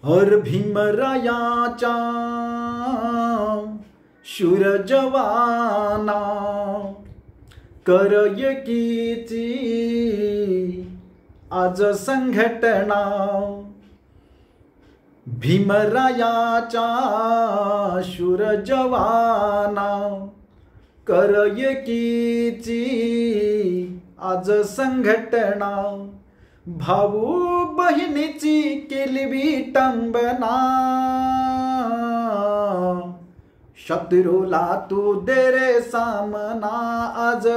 और भीमरायाचा शूर जवाना कर एकीची आज संघटना। भीमरायाचा शूर जवाना कर एकीची आज संघटना। भाऊ बहिणीची केली विटंबना। शत्रूला तू दे रे सामना आज,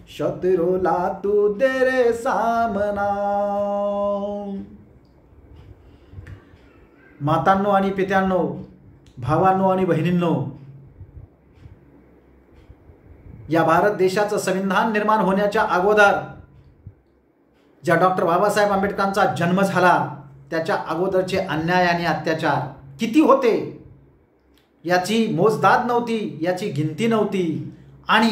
शत्रूला तू दे रे सामना। मातांनो आणि पित्यांनो, भावांनो आणि बहिणींनो, या भारत देशाचं संविधान निर्माण होण्याच्या अगोदर ज्या डॉक्टर बाबासाहेब आंबेडकरांचा जन्म झाला त्याच्या अगोदरचे अन्याय आणि अत्याचार किती होते याची मोजदाद नव्हती, याची गिनती नव्हती। आणि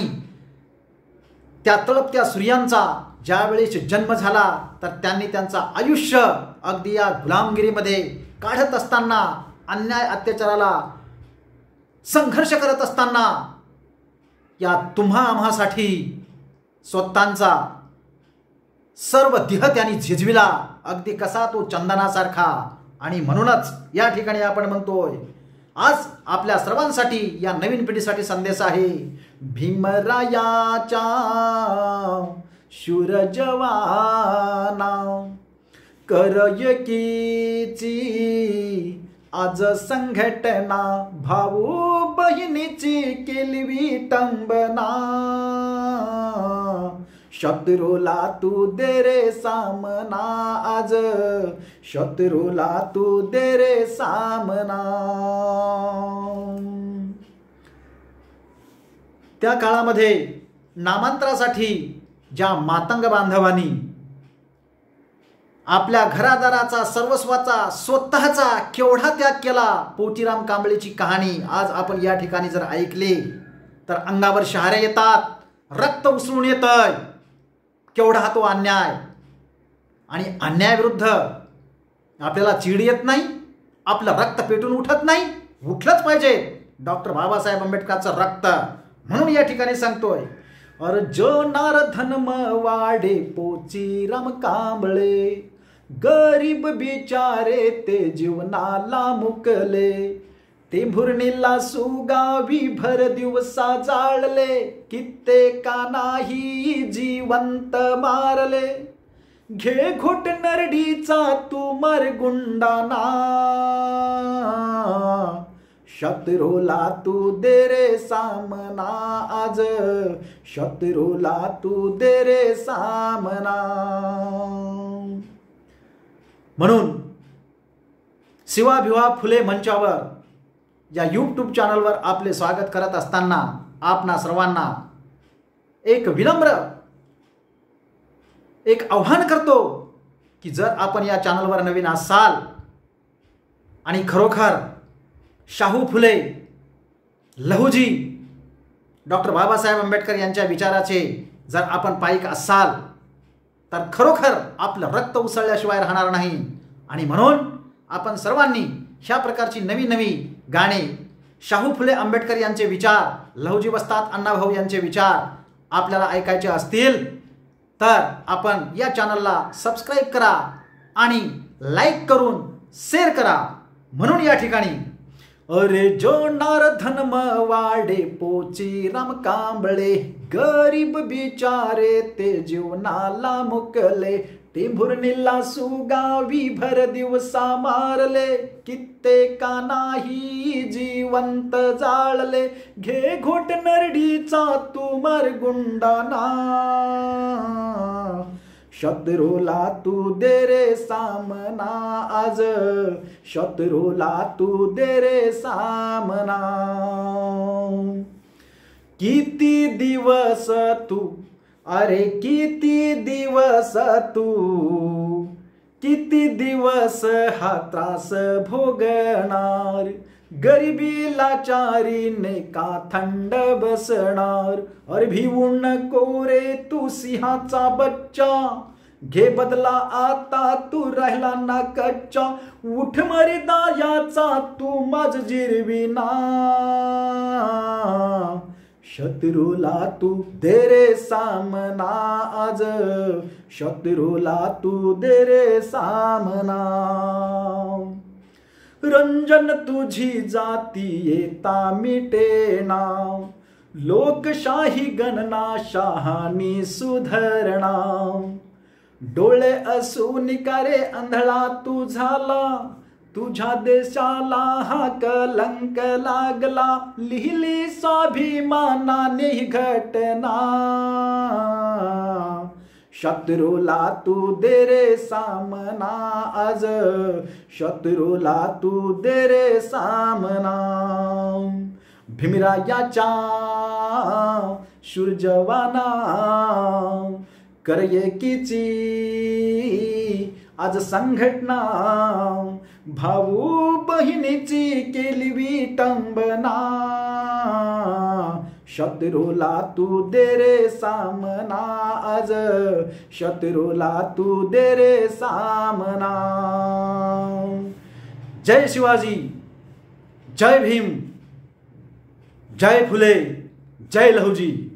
त्या तळपत्या सूर्यांचा ज्यावेळेस जन्म झाला तर त्यांनी त्यांचं आयुष्य अगदी या गुलामगिरीमध्ये काढत असताना, अन्याय अत्याचाराला संघर्ष करत असताना या तुम्हा आम्हासाठी स्वतःचा सर्व देह त्यांनी झिजविला, अगदी कसा तो चंदनासारखा। आणि म्हणूनच या ठिकाणी आपण म्हणतोय आज आपल्या सर्वांसाठी, या नवीन पिढीसाठी संदेश आहे, भीमरायाचा शूर जवाना कर एकीची आज संघटना। भाऊ बहिणीची केली विटंबना। शत्रूला तू दे रे सामना आज, शत्रूला तू दे रे सामना। त्या काळामध्ये नामांतरासाठी ज्या मातंग बांधवांनी आपल्या घरादाराचा, सर्वस्वाचा, स्वतःचा केवढा त्याग केला, पोचीराम कांबळेची कहाणी आज आपण या ठिकाणी जर ऐकली तर अंगावर शहारे येतात, रक्त उसळून येतंय। केवढा तो अन्याय, आणि अन्यायाविरुद्ध आपल्याला चीड येत नाही, आपलं रक्त पेटून उठत नाही, उठलंच पाहिजे डॉक्टर बाबासाहेब आंबेडकरचं रक्त। म्हणून या ठिकाणी सांगतोय, और जो नारधन वाडे पोचीराम कांबळे, गरीब बिचारे ते जीवनाला मुकले, ते भुरणीला सुगावी भर दिवसा जाळले, कित्येका नाही जिवंत मारले, घे घोट नरडीचा तू मरगुंडाना, शत्रूला तू दे रे सामना आज, शत्रूला तू दे रे सामना। म्हणून शिवाभिवा फुले मंचावर या यूट्यूब चॅनलवर आपले स्वागत करत असताना आपणा सर्वांना एक विनम्र आव्हान करतो की जर आपण या चॅनलवर नवीन असाल आणि खरोखर शाहू फुले, लहुजी, डॉक्टर बाबासाहेब आंबेडकर यांच्या विचाराचे जर आपण पाईक असाल तर खरोखर आपलं रक्त उसळल्याशिवाय राहणार नाही। आणि म्हणून आपण सर्वांनी ह्या प्रकारची नवी नवी गाणे, शाहू फुले आंबेडकर यांचे विचार, लहुजी वस्ताद अण्णाभाऊ यांचे विचार आपल्याला ऐकायचे असतील तर आपण या चॅनलला सबस्क्राईब करा आणि लाईक करून शेअर करा। म्हणून या ठिकाणी, अरे जो नारधन वाडे पोचीराम कांबळे, गरीब बिचारे ते जीवनाला मुकले, ते भुरणीला सुगावी भर दिवसा मारले, कित्येका नाही जिवंत जाळले, घे घोट नरडीचा तू मरगुंडाना, शत्रूला तू दे रे सामना आज, शत्रूला तू दे रे सामना। किती दिवस तू, अरे किती दिवस तू, किती दिवस हा त्रास भोगणार, गरिबी लाचारीने का थंड बसणार, अरे भिवू नको रे तू सिंहाचा बच्चा, घे बदला आता तू राहिला ना कच्चा, उठ मर्दा याचा तू माझ जिरविना. शत्रूला तू दे रे सामना आज, शत्रूला तू दे रे सामना. रंजन तुझी जाती येता मिटेना, लोकशाही गणना शहानी सुधारणा. डोळे असून का रे अंधळा तू झाला, तुझ्या देशाला हा कलंक लागला. लिहिली स्वाभिमानाने ही घटना, शत्रूला तू दे रे सामना आज, शत्रूला तू दे रे सामना. भीमरायाच्या शूर जवाना, कर एकीची आज संघटना. भाऊ बहिणीची केली विटंबना, शत्रूला तू दे रे सामना आज, शत्रूला तू दे रे सामना. जय शिवाजी, जय भीम, जय फुले, जय लहुजी.